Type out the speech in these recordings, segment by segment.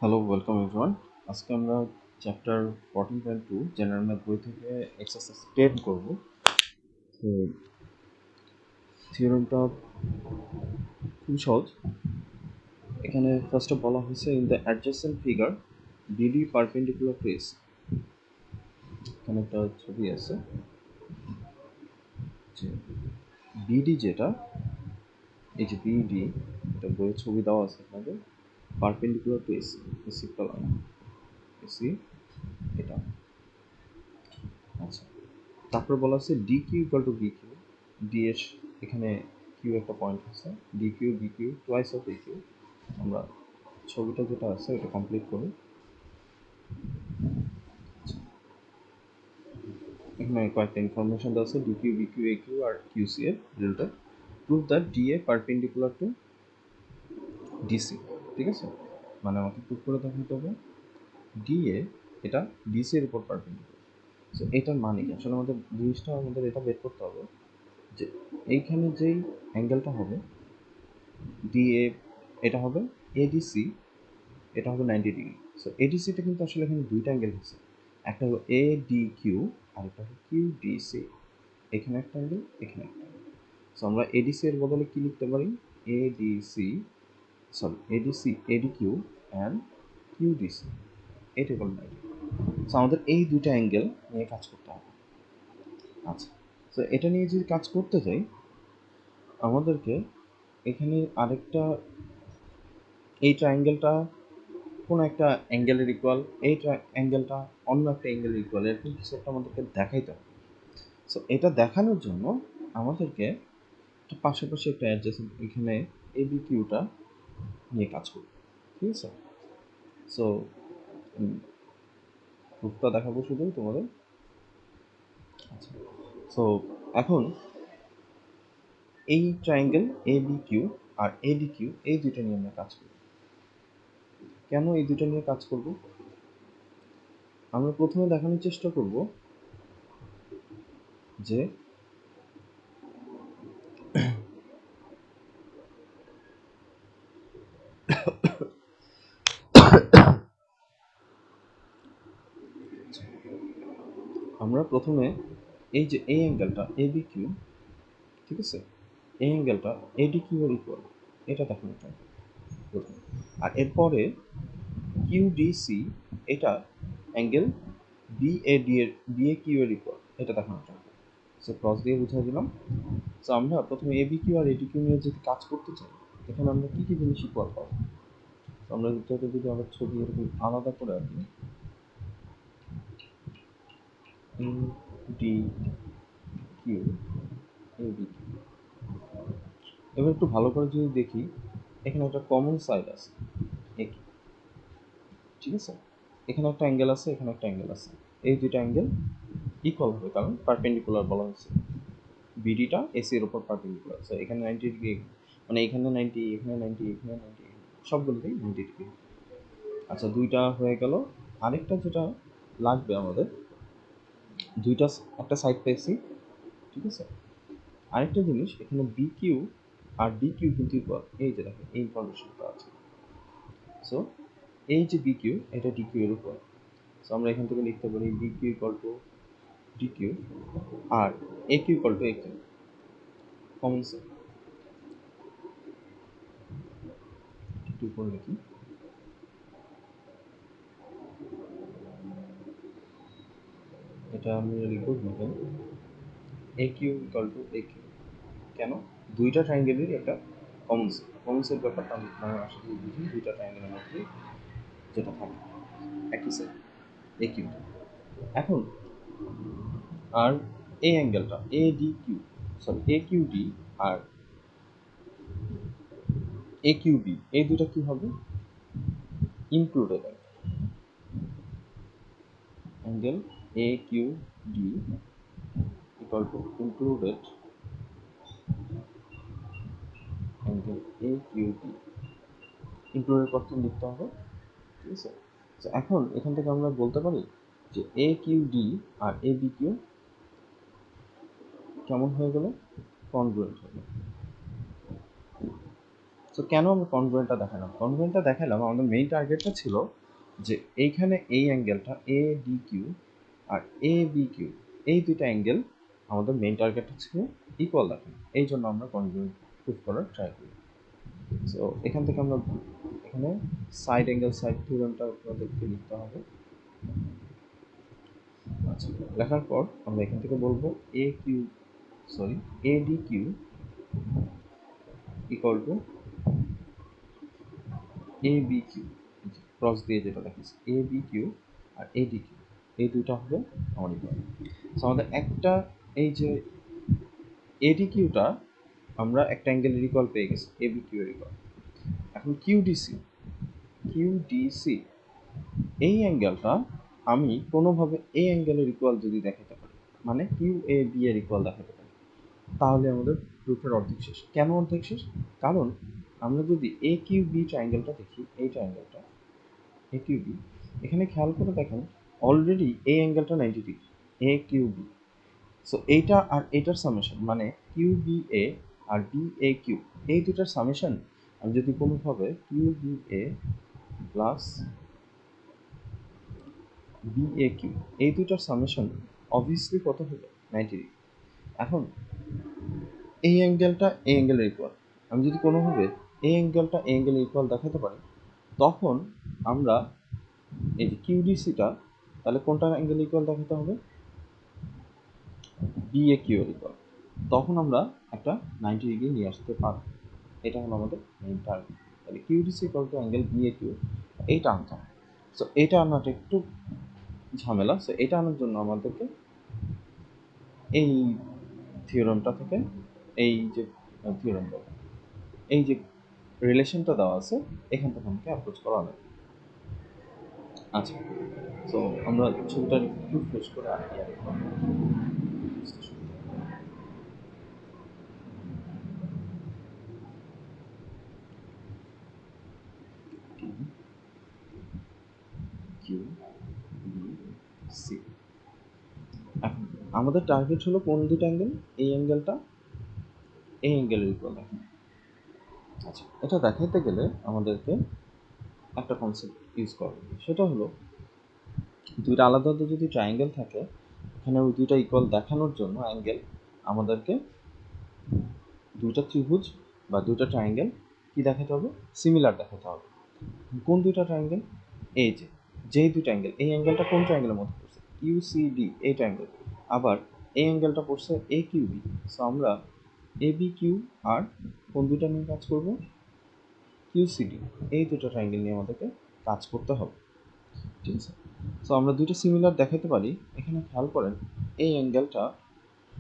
Hello, welcome everyone. আজকে আমরা chapter 14.2 general math বই থেকে এক্সারসাইজ 10 করব। তো থিওরেমটা খুব সহজ। এখানে ফার্স্টে বলা হয়েছে in the adjacent figure BD perpendicular to AC. এখানে একটা ছবি আছে যে বিডি যেটা, এই যে বিডি, এটা বইয়ের ছবি দেওয়া আছে আপনাদের, পারপেন্ডিকুলার টু এসি, এসি একটা লাইন, এসি এটা। আচ্ছা, তারপর বলা আছে D Q equal to B Q. D এর এখানে কিউ একটা পয়েন্ট আছে, D Q B Q twice of A Q. আমরা ছবিটা যেটা আছে ওটা কমপ্লিট করি। এখানে কয়েকটা ইনফরমেশন দেওয়া আছে, ডি কিউ বি কিউ এ কিউ আর কিউ সি এর related. Prove that D A perpendicular to DC. ঠিক আছে, মানে আমাকে প্রুভ করে দেখাতে হবে ডি এ এটা ডিসি এর উপর পারপেন্ডিকুলার। সো এটার মানে কি? আসলে আমাদের এটা বের করতে হবে যে এইখানে যেই অ্যাঙ্গেলটা হবে ডিএ, এটা হবে এডিসি, এটা হবে 90 ডিগ্রি। সো এডিসিটা কিন্তু আসলে এখানে দুইটা অ্যাঙ্গেল আছে, একটা হলো এ ডি কিউ আর একটা হলো কিউ ডিসি। এখানে একটা অ্যাঙ্গেল, এখানে একটা অ্যাঙ্গেল। সো আমরা এডিসি এর বদলে কি লিখতে পারি? ADC, sorry ADC, AD Q and Q DC, এটা হলো 90। সো আমাদের এই দুইটা অ্যাঙ্গেল নিয়ে কাজ করতে হবে। আচ্ছা, সো এটা নিয়ে যদি কাজ করতে যাই, আমাদেরকে এখানে আরেকটা, এই ট্রায়াঙ্গেলটা কোনো একটা অ্যাঙ্গেলের ইকুয়াল, এই অ্যাঙ্গেলটা অন্য একটা অ্যাঙ্গেলের ইকুয়াল, এরকম কিছু একটা আমাদেরকে দেখাইতে হবে। সো এটা দেখানোর জন্য আমাদেরকে পাশাপাশি একটা অ্যাডজাসেন্ট এখানে এ বি কিউটা নিয়ে কাজ করব। ঠিক আছে, সো প্রুফটা দেখাবো শুধু তোমাদের। আচ্ছা, সো এখন এই ট্রায়াঙ্গেল এ বি কিউ আর এ ডি কিউ, এই দুটো নিয়ে আমরা কাজ করব। কেন এই দুটো নিয়ে কাজ করব? আমরা প্রথমে দেখানোর চেষ্টা করব যে আমরা প্রথমে এই যে এই অ্যাঙ্গেলটা এ বি কিউ, ঠিক আছে, এই অ্যাঙ্গেলটা এডি কিউ এর ইকুয়াল, এটা দেখানো চাই প্রথমে। আর এরপরে কিউ ডিসি, এটা অ্যাঙ্গেল বি এ ডি এর, বি এ কিউ এর ইকুয়াল, এটা দেখানো চাই। সো ক্রস দিয়ে বুঝিয়ে দিলাম। সো আমরা প্রথমে এ বি কিউ আর এডি কিউ নিয়ে যদি কাজ করতে চাই, এখানে আমরা কী কী জিনিস ইকুয়াল পাবো? আমরা যদি আমরা ছবি এরকম আলাদা করে আঁকি, A D Q A B Q, এবার একটু ভালো করে যদি দেখি, এখানে একটা কমন সাইড আছে একই, ঠিক আছে, এখানে একটা অ্যাঙ্গেল আছে, এখানে একটা অ্যাঙ্গেল আছে, এই দুইটা অ্যাঙ্গেল ইকুয়াল হবে কারণ পারপেন্ডিকুলার বলা হয়েছে। বিডিটা এসি এর উপর পারপেন্ডিকুলার আছে, এখানে 90 ডিগ্রি, মানে এখানে 90, এখানে 90, এখানে 90, সবগুলোতেই 90 ডিগ্রি। আচ্ছা, দুইটা হয়ে গেল। আরেকটা যেটা লাগবে আমাদের, দুইটা, একটা সাইড পেয়েছি, ঠিক আছে। আরেকটা জিনিস, এখানে বি কিউ আর ডি কিউ কিন্তু ইকুয়াল, এই যে দেখেন এই ইনফরমেশনটা আছে। সো এই যে বি কিউ, এটা ডি কিউ এর উপর। সো আমরা এখান থেকে লিখতে পারি B Q equal to D Q আর A Q equal to A Q, common sense. একটু উপরে লিখি, এটা আমি লিখবো given A Q equal to A Q. কেন? দুইটা ট্রায়াঙ্গেলেরই একটা কমন সেট, কমন সেট ব্যাপারটা আমরা আসলে বুঝি দুইটা ট্রায়াঙ্গেলের মধ্যে যেটা থাকে একই সেট, এ কিউ। এখন আর এই অ্যাঙ্গেলটা A D Q, sorry A Q D আর এ কিউ বি, এই দুটো কি হবে? Included angle A Q D equal to included angle A Q B. Included প্রথম লিখতে হবে, ঠিক আছে। তো এখন এখান থেকে আমরা বলতে পারি যে এ কিউ ডি আর এ বি কিউ কেমন হয়ে গেল? কনগ্রুয়েন্ট হয়ে গেল। সো সো কেন আমরা কনগ্রুয়েন্টটা দেখালাম? কনগ্রুয়েন্টটা দেখালাম আমাদের মেইন টার্গেটটা ছিল যে এইখানে এই অ্যাঙ্গেলটা এ ডি কিউ আর এ বি কিউ, এই দুইটা অ্যাঙ্গেল আমাদের মেইন টার্গেটটা ছিল ইকুয়াল দেখানো। এই জন্য আমরা কনগ্রুয়েন্ট প্রুফ করার ট্রাই করি। সো এখান থেকে আমরা এখানে সাইড অ্যাঙ্গেল সাইড থিওরেমটা আপনাদেরকে লিখতে হবে। আচ্ছা, লেখার পর আমরা এখান থেকে বলবো A D Q equal to A B Q, cross দিয়ে যেটা দেখাচ্ছি এ বি কিউ আর এ ডি কিউ, এই দুইটা হবে আমার ইকুয়াল। সো আমাদের একটা এই যে এ ডি কিউটা আমরা একটা অ্যাঙ্গেলের ইকুয়াল পেয়ে গেছি, এ বি কিউ এর ইকুয়াল। এখন কিউডিসি এই অ্যাঙ্গেলটা আমি কোনোভাবে এই অ্যাঙ্গেলের ইকুয়াল যদি দেখাতে পারি, মানে কিউ এ বি এর ইকুয়াল দেখাতে পারি, তাহলে আমাদের প্রুফের অর্ধেক শেষ। কেন অর্ধেক শেষ? কারণ আমরা যদি এ কিউ বি ট্রায়াঙ্গেলটা দেখি, এই ট্রায়াঙ্গেলটা এ কিউ বি, এখানে খেয়াল করে দেখেন অলরেডি এই অ্যাঙ্গেলটা 90 degree, A Q B. So এইটা আর এটার সামেশন, মানে Q B A R B A Q, এই দুটার সামেশন আমি যদি কোনোভাবে Q B A plus B A Q, এই দুইটার সামেশন অবভিয়াসলি কত হবে? 90 ডিগ্রি। এখন এই অ্যাঙ্গেলটা এই অ্যাঙ্গেলের ইকুয়াল, আমি যদি কোনোভাবে এই অ্যাঙ্গেলটা এই অ্যাঙ্গেলের ইকুয়াল দেখাতে পারি, তখন আমরা এই যে কিউডিসিটা তাহলে কোনটার অ্যাঙ্গেল ইকুয়াল দেখাতে হবে? বি এ কিউ এর ইকুয়াল। তখন আমরা একটা 90 ডিগ্রি নিয়ে আসতে পারবো। এটা হলো আমাদের মেইন টার্গেট। তাহলে QDC equal to angle B A Q, এইটা আনতে হবে। সো এটা আনাটা একটু ঝামেলা। সো এটা আনার জন্য আমাদেরকে এই থিওরামটা থেকে, এই যে থিওরামটা, এই যে রিলেশনটা দেওয়া আছে, এখান থেকে আমাকে অ্যাপ্রোচ করা হবে। আচ্ছা, তো আমরা ছবিটা একটু ফ্রেশ করে কিউ বি সি। এখন আমাদের টার্গেট হলো কোন দুটো অ্যাঙ্গেল? এই অ্যাঙ্গেলটা এই অ্যাঙ্গেলের ইকুয়াল দেখানো। আচ্ছা, এটা দেখাইতে গেলে আমাদেরকে একটা কনসেপ্ট ইউজ করা হবে, সেটা হলো দুইটা আলাদা আলাদা যদি ট্রায়াঙ্গেল থাকে, এখানে ওই দুইটা ইকুয়াল দেখানোর জন্য অ্যাঙ্গেল আমাদেরকে দুইটা ত্রিভুজ বা দুইটা ট্রায়াঙ্গেল কি দেখাতে হবে? সিমিলার দেখাতে হবে। কোন দুইটা ট্রায়াঙ্গেল? এই যে যেই দুইটা অ্যাঙ্গেল, এই অ্যাঙ্গেলটা কোন ট্রায়াঙ্গেলের মধ্যে পড়ছে? ইউসিডি, এই ট্রায়াঙ্গেল। আবার এই অ্যাঙ্গেলটা পড়ছে এ কিউবি। সো আমরা এ বি কিউ আর কোন দুইটা নিয়ে কাজ করব? কিউসিডি, এই দুটো ট্রায়াঙ্গেল নিয়ে আমাদেরকে কাজ করতে হবে। ঠিক আছে? সো আমরা দুইটা সিমিলার দেখাতে পারি। এখানে খেয়াল করেন এই অ্যাঙ্গেলটা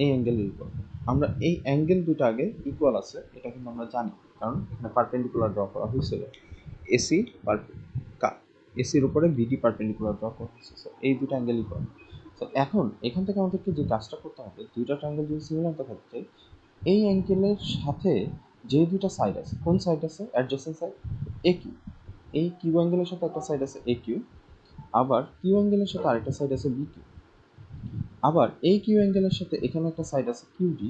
এই অ্যাঙ্গেলের ইকুয়াল। আমরা এই অ্যাঙ্গেল দুটো আগে ইকুয়াল আছে এটা কিন্তু আমরা জানি, কারণ এখানে পারপেন্ডিকুলার ড্র করা হয়েছিল। এসি এসির উপরে বিডি পারপেন্ডিকুলার ড্র করা হয়েছে। সো এই দুটো অ্যাঙ্গেল ইকুয়াল। সো এখন এখান থেকে আমাদেরকে যে কাজটা করতে হবে, দুইটা ট্রায়াঙ্গেল যদি সিমিলার দেখাতে চাই, এই অ্যাঙ্গেলের সাথে যে দুইটা সাইড আছে, কোন সাইড আছে? অ্যাডজেসেন্ট সাইড এ কিউ। এই কিউ অ্যাঙ্গেলের সাথে একটা সাইড আছে এ কিউ, আবার কিউ অ্যাঙ্গেলের সাথে আরেকটা সাইড আছে বি কিউ, আবার এই কিউ অ্যাঙ্গেলের সাথে এখানে একটা সাইড আছে কিউ ডি,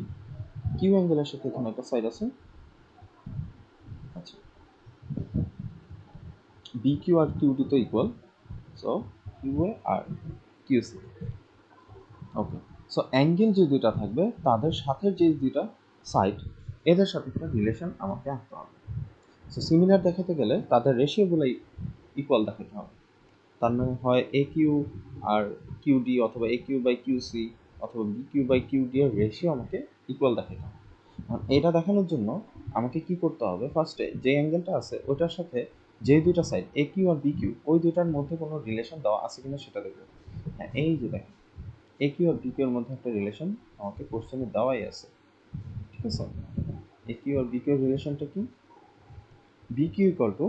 কিউ অ্যাঙ্গেলের সাথে এখানে একটা সাইড আছে, আচ্ছা, বি কিউ আর কিউ ডি তো ইকুয়াল। সো কিউ এ আর কিউ সি। ওকে, সো অ্যাঙ্গেল যে দুইটা থাকবে তাদের সাথে যে দুইটা সাইড, এদের সাথে একটা রিলেশন আমাকে আনতে হবে। সো সিমিলার দেখাতে গেলে তাদের রেশিওগুলোই ইকুয়াল দেখাতে হবে। তার মানে হয় এ কিউ আর কিউ ডি, অথবা A Q by Q C, অথবা B Q by Q D এর রেশিও আমাকে ইকুয়াল দেখাতে হবে। এটা দেখানোর জন্য আমাকে কি করতে হবে? ফার্স্টে যে অ্যাঙ্গেলটা আছে ওটার সাথে যে দুইটা সাইড এ কিউ আর বি কিউ, ওই দুইটার মধ্যে কোনো রিলেশন দেওয়া আছে কিনা সেটা দেখবো। হ্যাঁ, এই যে দেখেন এ কিউ আর বি কিউ এর মধ্যে একটা রিলেশন আমাকে কোশ্চেনে দেওয়াই আছে। ঠিক আছে? এ কিউ আর বি কিউ এর রিলেশনটা কি? B Q equal to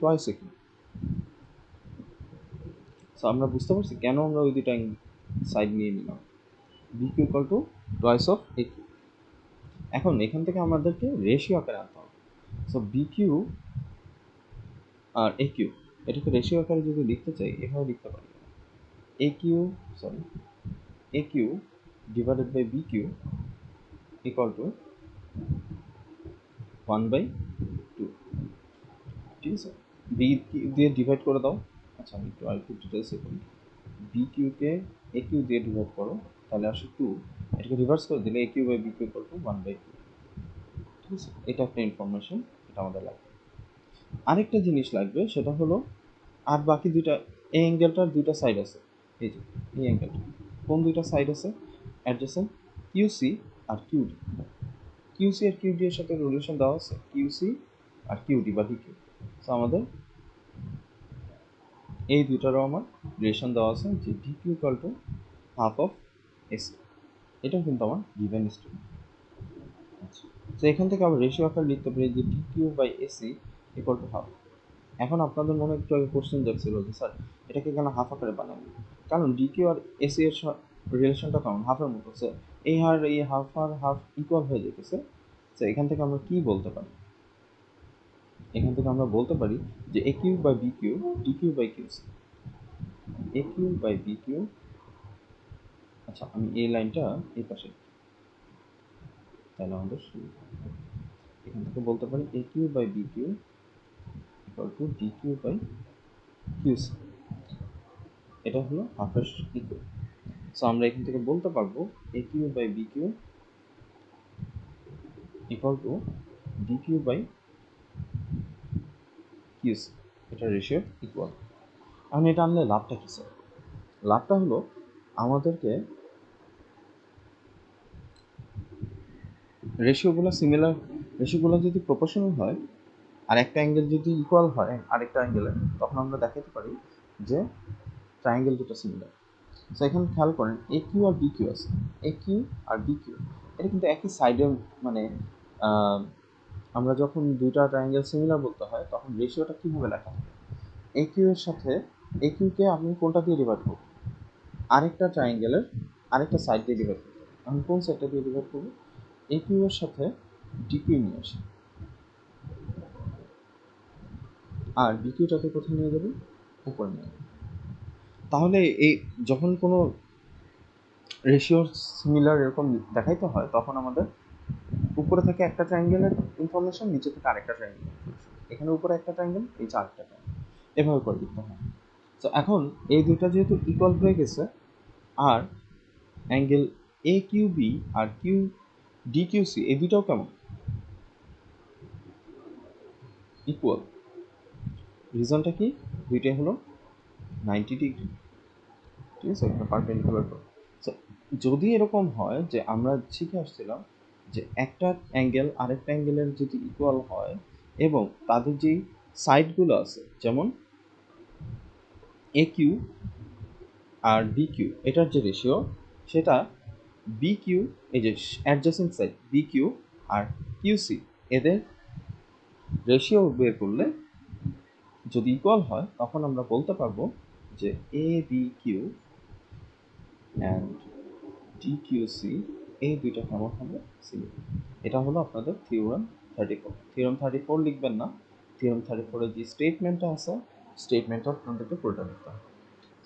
twice A Q. So আমরা বুঝতে পারছি কেন আমরা ওই দুইটা সাইড নিয়ে নিলাম। B Q equal to twice of A Q. এখন এখান থেকে আমাদেরকে রেশিও আকারে আনতে হবে। সো বি কিউ আর এ কিউ, এটাকে রেশিও আকারে যদি লিখতে চাই এভাবে লিখতে পারি, A Q divided by B Q equal to 1/2। ঠিক আছে, বি দিয়ে ডিভাইড করে দাও। আচ্ছা আমি একটু আরেকটু ডিটেলসে করি। বি কিউকে এ কিউ দিয়ে ডিভাইড করো, তাহলে আসে 2। এটাকে রিভার্স করে দিলে A Q by B Q equal to 1/2। ঠিক আছে, এটা একটা ইনফরমেশন, এটা আমাদের লাগবে। আরেকটা জিনিস লাগবে, সেটা হলো আর বাকি দুইটা, এই অ্যাঙ্গেলটার দুইটা সাইড আছে। এই যে এই অ্যাঙ্গেলটা, কোন দুইটা সাইড আছে? অ্যাডজেসেন্ট কিউসি আর কিউডি। কিউসি আর কিউডি এর সাথে রিলেশন দেওয়া আছে, কিউসি আর কিউডি বা ডিকিউ। সো আমাদের এই দুইটারও আমার রিলেশন দেওয়া আছে যে DQ equal to half of AC. এটাও কিন্তু আমার গিভেন স্টেটমেন্ট। আচ্ছা, তো এখান থেকে আবার রেশিও আকারে লিখতে পারি যে DQ by AC equal to half. এখন আপনাদের মনে একটু আগে কোশ্চেন যাচ্ছিল যে স্যার এটাকে কেন হাফ আকারে বানাই? কারণ ডিকিউ আর এসি এর রিলেশনটা কেমন, হাফের মতো। সো এই হার এই হাফ আর হাফ ইকুয়াল হয়ে যেতেছে। তো এখান থেকে আমরা কি বলতে পারি? এখান থেকে আমরা বলতে পারি যে A Q by B Q DQ by QC. A Q by B Q, আচ্ছা আমি এই লাইনটা এই পাশে, তাহলে আমাদের এখান থেকে বলতে পারি A Q by B Q equal to D Q by QC. এটা হলো হাফের ইকুয়াল। সো আমরা এখান থেকে বলতে পারবো A Q by B Q equal to D Q by QC. এটা রেশিও ইকুয়াল। এখন এটা আনলে লাভটা কি স্যার? লাভটা হলো আমাদেরকে রেশিওগুলো সিমিলার, রেশিওগুলো যদি প্রপোর্শনাল হয় আর একটা অ্যাঙ্গেল যদি ইকুয়াল হয় আরেকটা অ্যাঙ্গেলের, তখন আমরা দেখাতে পারি যে ট্রায়াঙ্গেল দুটো সিমিলার। সো এখানে খেয়াল করেন এ কিউ আর বি কিউ আছে, এ কিউ আর বি কিউ এটা কিন্তু একই সাইডে, মানে আমরা যখন দুইটা ট্রায়াঙ্গেল সিমিলার বলতে হয় তখন রেশিওটা কীভাবে লেখা হয়? এ কিউ এর সাথে এ কিউকে আমি কোনটা দিয়ে ডিভাইড করব? আরেকটা ট্রায়াঙ্গেলের আরেকটা সাইড দিয়ে ডিভাইড করব। আমি কোন সাইডটা দিয়ে ডিভাইড করব? এ কিউ এর সাথে ডি কিউ নিয়ে আসি, আর বি কিউটাকে কোথায় নিয়ে যাবে? উপরে নিয়ে যাবে। তাহলে এই যখন কোনো রেশিও সিমিলার এরকম দেখাইতে হয় তখন আমাদের উপরে থেকে একটা ট্রায়াঙ্গেলের ইনফরমেশন, নিচে থেকে আরেকটা ট্রায়াঙ্গেল ইনফরমেশন, এখানে উপরে একটা ট্রায়াঙ্গেল, এই যে আরেকটা ট্রায়াঙ্গেল, এভাবে করে দিতে হয়। তো এখন এই দুইটা যেহেতু ইকুয়াল হয়ে গেছে, আর অ্যাঙ্গেল এ কিউ বি আর কিউ ডি কিউ সি এই দুইটাও কেমন? ইকুয়াল। রিজনটা কি? দুইটাই হলো 90 ডিগ্রি। ঠিক আছে, একটা পারপেন্ডিকুলার করে। সো যদি এরকম হয় যে আমরা শিখে আসছিলাম যে একটা অ্যাঙ্গেল আরেকটা অ্যাঙ্গেলের যদি ইকুয়াল হয় এবং তাদের যেই সাইডগুলো আছে, যেমন এ কিউ আর বি কিউ এটার যে রেশিও, সেটা বি কিউ, এই যে অ্যাডজাসেন্ট সাইড বি কিউ আর কিউ সি এদের রেশিও বের করলে যদি ইকুয়াল হয় তখন আমরা বলতে পারবো যে A B Q and D Q C এই দুইটা কেমন হবে? সিমিলার। এটা হলো আপনাদের থিওরাম 34। থিওরাম 34 লিখবেন না, থিওরাম 34-এর যে স্টেটমেন্টটা আছে স্টেটমেন্টটা আপনাদেরকে পুরোটা লিখতে হবে।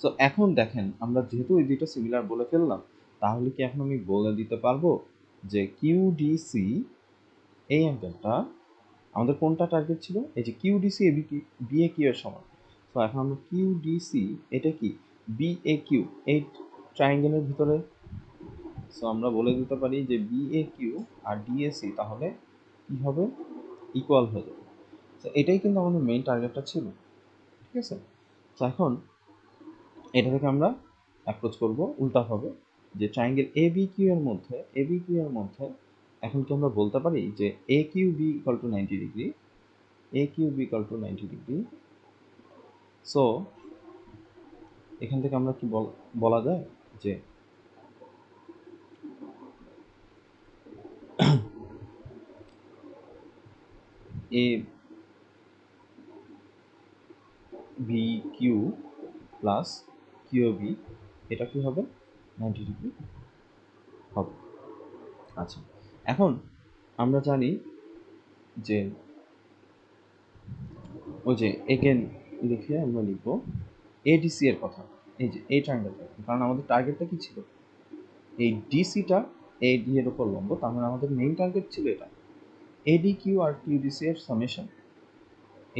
সো এখন দেখেন আমরা যেহেতু এই দুইটা সিমিলার বলে ফেললাম, তাহলে কি এখন আমি বলে দিতে পারবো যে কিউডিসি এই অ্যাঙ্গেলটা আমাদের কোনটা টার্গেট ছিল? এই যে কিউডিসি এ বি এ কিউ এর সমান। তো এখন আমরা কিউডিসি এটা কি বি এ কিউ এই ট্রায়াঙ্গেলের ভিতরে, সো আমরা বলে দিতে পারি যে B A Q R DAC তাহলে কি হবে? ইকুয়াল হয়ে যাবে। তো এটাই কিন্তু আমাদের মেইন টার্গেটটা ছিল। ঠিক আছে, তো এখন এটা থেকে আমরা অ্যাপ্রোচ করব উল্টাভাবে, যে ট্রায়াঙ্গেল এ বি কিউ এর মধ্যে এখন কি আমরা বলতে পারি যে A Q B equal to 90 degree, A Q B equal to 90 degree. So এখান থেকে আমরা কি বলা যায় যে A B Q plus Q B এটা কি হবে? 90 ডিগ্রি হবে। আচ্ছা, এখন আমরা জানি যে ওই যে এগেন লিখে আমরা লিখবো এডিসি এর কথা, এই যে এই ট্রায়াঙ্গেলটা, কারণ আমাদের টার্গেটটা কি ছিল? এই ডিসিটা এই ডি এর উপর লম্ব, তার মানে আমাদের মেইন টার্গেট ছিল এটা এডি কিউ আর কিউ ডিসি এর সামেশন।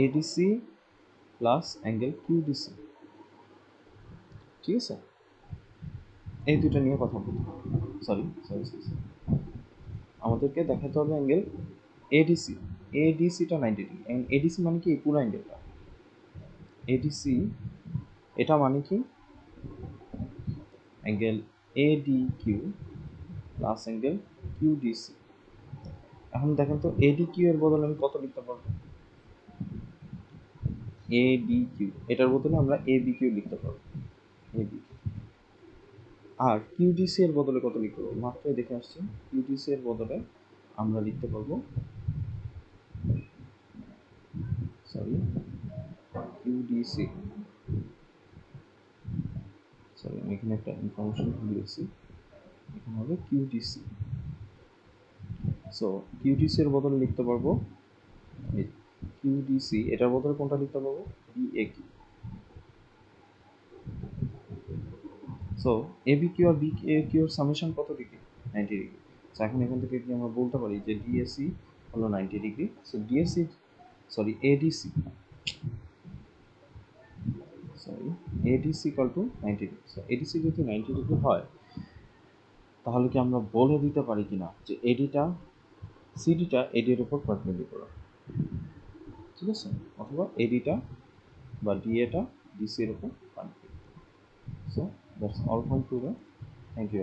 এডিসি প্লাস অ্যাঙ্গেল কিউডিসি, ঠিক আছে? এই দুটো নিয়ে কথা বলি। সরি, আমাদেরকে দেখাতে হবে অ্যাঙ্গেল এডিসি। এডিসিটা 90 ডিগ্রি। এডিসি মানে কি? এই পুরো অ্যাঙ্গেলটা। এডিসি এটা মানে কি? অ্যাঙ্গেল এডি কিউ প্লাস অ্যাঙ্গেল কিউডিসি। এখন দেখেন তো এডি কিউ এর বদলে আমি কত লিখতে পারবো? এডি কিউ, এটার বদলে আমরা এবি কিউ লিখতে পারবো, এবি। আর কিউডিসি এর বদলে কত লিখতে পারবো? মাত্রই দেখে আসছি, কিউডিসি এর বদলে আমরা লিখতে পারবো, সরি কিউডিসি, সরি আমি এখানে একটা ইনফরমেশন ভুলে গেছি, এখানে হবে কিউডিসি। সো কিউডিসি এর বদলে লিখতে পারবো কিউডিসি, এটার বদলে কোনটা লিখতে পারবো? BA Q. So AB Q আর বি কিউ এর সামেশন কত ডিগ্রি? 90 ডিগ্রি। সো এখন এখান থেকে কি আমরা বলতে পারি যে ডিএসি হলো 90 degree. So DAC, sorry ADC, sorry ADC equal to 90 degree. So ADC যদি 90 ডিগ্রি হয়, তাহলে কি আমরা বলে দিতে পারি কিনা যে এডিটা, সিডিটা এডির উপর পারপেন্ডিকুলার, ঠিক আছে? অথবা এডিটা বা ডিএটা ডিসির উপর perpendicular. So that's all from today. Thank you.